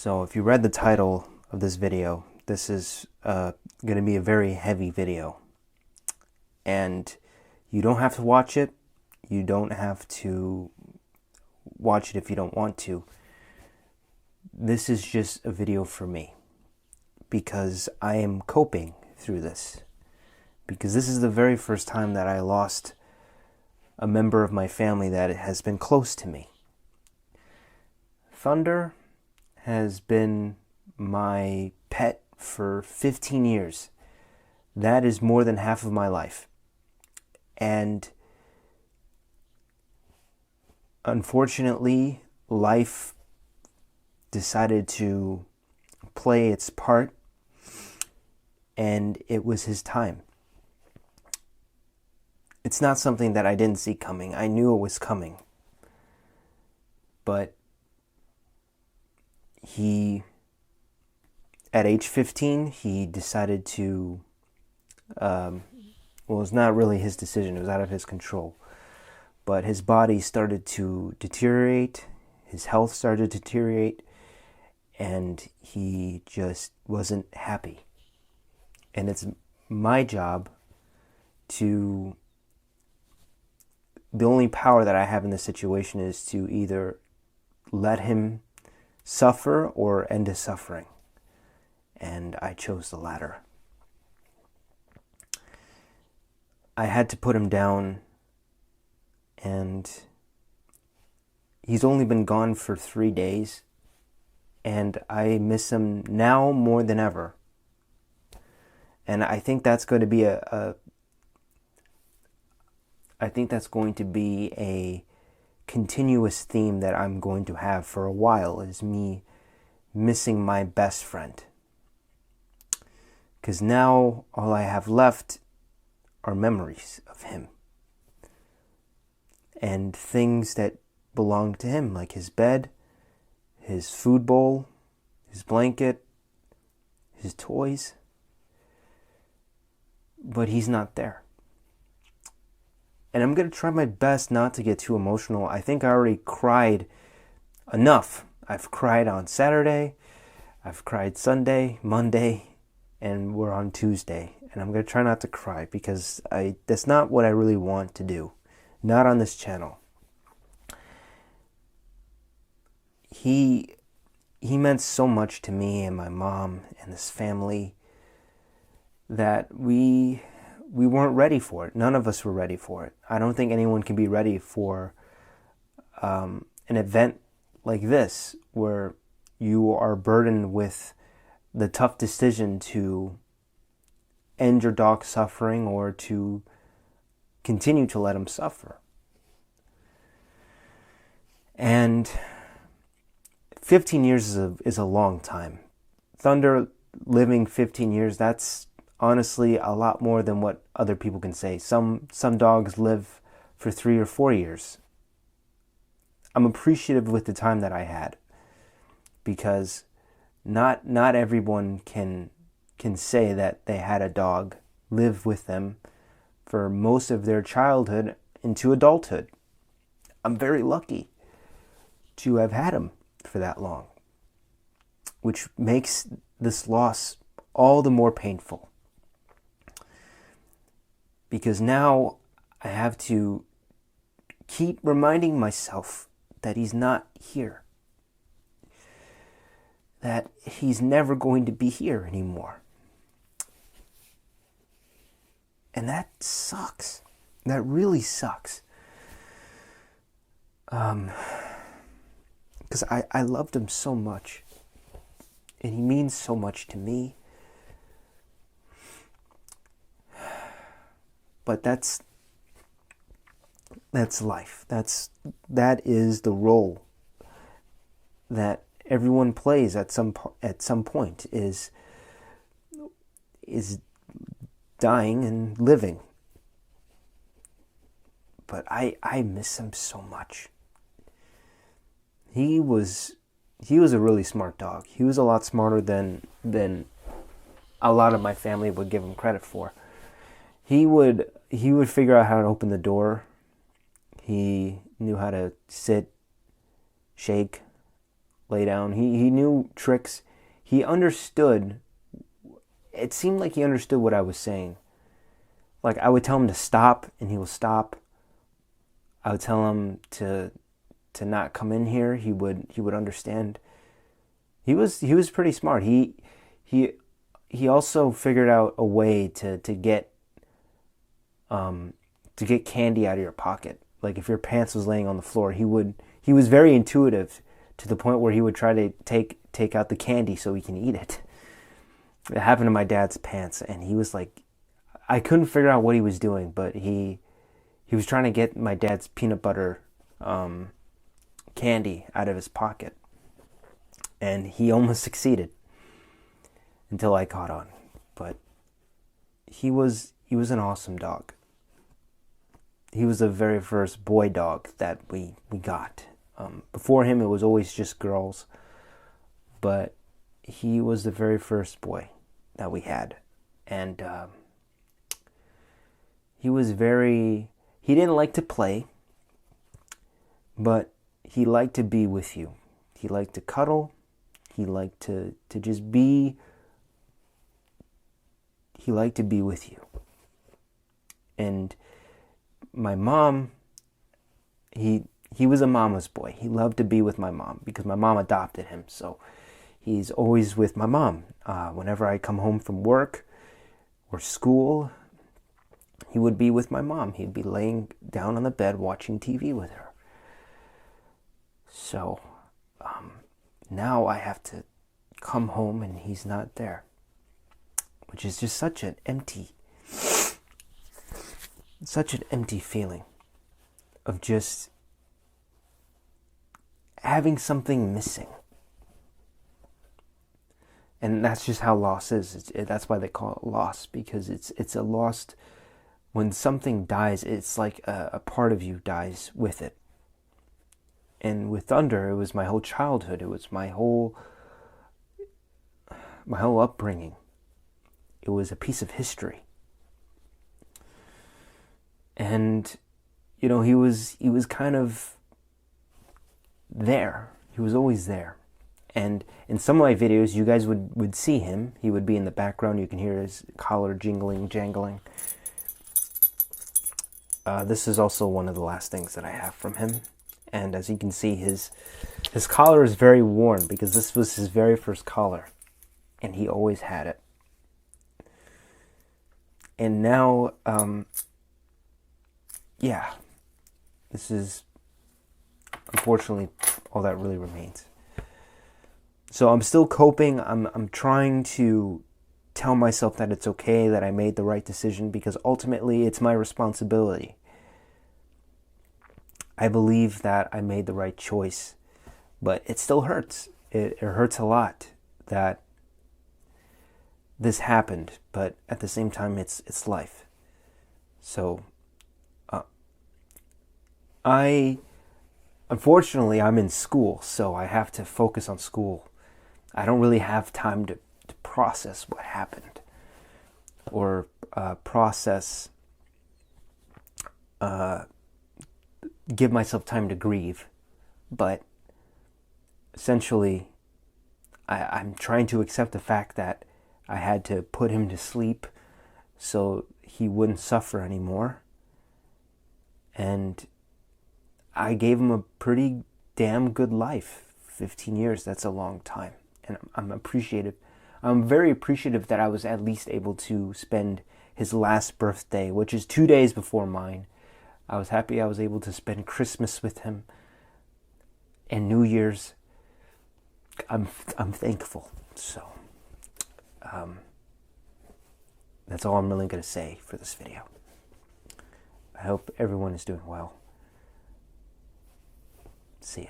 So if you read the title of this video, this is going to be a very heavy video. And you don't have to watch it. You don't have to watch it if you don't want to. This is just a video for me because I am coping through this. Because this is the very first time that I lost a member of my family that has been close to me. Thunder has been my pet for 15 years. That is more than half of my life. And unfortunately, life decided to play its part, and it was his time. It's not something that I didn't see coming. I knew it was coming. But at age 15, he decided to, it's not really his decision, it was out of his control. But his body started to deteriorate, his health started to deteriorate, and he just wasn't happy. And it's my job the only power that I have in this situation is to either let him suffer or end his suffering. And I chose the latter. I had to put him down, and he's only been gone for 3 days, and I miss him now more than ever. And I think that's going to be a continuous theme that I'm going to have for a while, is me missing my best friend. Because now all I have left are memories of him. And things that belong to him, like his bed, his food bowl, his blanket, his toys. But he's not there. And I'm going to try my best not to get too emotional. I think I already cried enough. I've cried on Saturday, I've cried Sunday, Monday, and we're on Tuesday. And I'm going to try not to cry because that's not what I really want to do. Not on this channel. He meant so much to me and my mom and this family that we weren't ready for it. None of us were ready for it. I don't think anyone can be ready for an event like this, where you are burdened with the tough decision to end your dog's suffering or to continue to let him suffer. And 15 years is a long time. Thunder living 15 years, that's honestly a lot more than what other people can say. Some dogs live for 3 or 4 years. I'm appreciative with the time that I had, because not everyone can say that they had a dog live with them for most of their childhood into adulthood. I'm very lucky to have had him for that long, which makes this loss all the more painful. Because now I have to keep reminding myself that he's not here. That he's never going to be here anymore. And that sucks. That really sucks. Because I loved him so much. And he means so much to me. But that's life. That is the role that everyone plays at some point, is dying and living. But I miss him so much. He was a really smart dog. He was a lot smarter than a lot of my family would give him credit for. He would figure out how to open the door. He knew how to sit, shake, lay down. He knew tricks. He understood. It seemed like he understood what I was saying. Like, I would tell him to stop, and he will stop. I would tell him to not come in here. He would understand. He was pretty smart. He also figured out a way to get candy out of your pocket. Like, if your pants was laying on the floor, he was very intuitive, to the point where he would try to take out the candy so he can eat it. It happened to my dad's pants, and he was like, I couldn't figure out what he was doing, but he was trying to get my dad's peanut butter candy out of his pocket, and he almost succeeded until I caught on. But he was an awesome dog. He was the very first boy dog that we got. Before him, it was always just girls, but he was the very first boy that we had, and he didn't like to play, but he liked to be with you. He liked to cuddle. He liked to just be. He liked to be with you. And my mom, he was a mama's boy. He loved to be with my mom because my mom adopted him. So he's always with my mom. Whenever I come home from work or school, he would be with my mom. He'd be laying down on the bed watching TV with her. So now I have to come home and he's not there, which is just such an empty feeling of just having something missing. And that's just how loss is. That's why they call it loss, because it's a lost. When something dies, it's like a part of you dies with it. And with Thunder, it was my whole childhood. It was my whole upbringing. It was a piece of history. And he was kind of there. He was always there. And in some of my videos, you guys would see him. He would be in the background. You can hear his collar jangling. This is also one of the last things that I have from him. And as you can see, his collar is very worn because this was his very first collar. And he always had it. And now, this is unfortunately all that really remains. So I'm still coping. I'm trying to tell myself that it's okay, that I made the right decision, because ultimately it's my responsibility. I believe that I made the right choice, but it still hurts. It hurts a lot that this happened, but at the same time, it's life. So, unfortunately, I'm in school, so I have to focus on school. I don't really have time to process what happened, or give myself time to grieve. But essentially, I'm trying to accept the fact that I had to put him to sleep so he wouldn't suffer anymore. And I gave him a pretty damn good life. 15 years, that's a long time. And I'm appreciative. I'm very appreciative that I was at least able to spend his last birthday, which is 2 days before mine. I was happy I was able to spend Christmas with him and New Year's. I'm thankful. So, that's all I'm really going to say for this video. I hope everyone is doing well. See ya.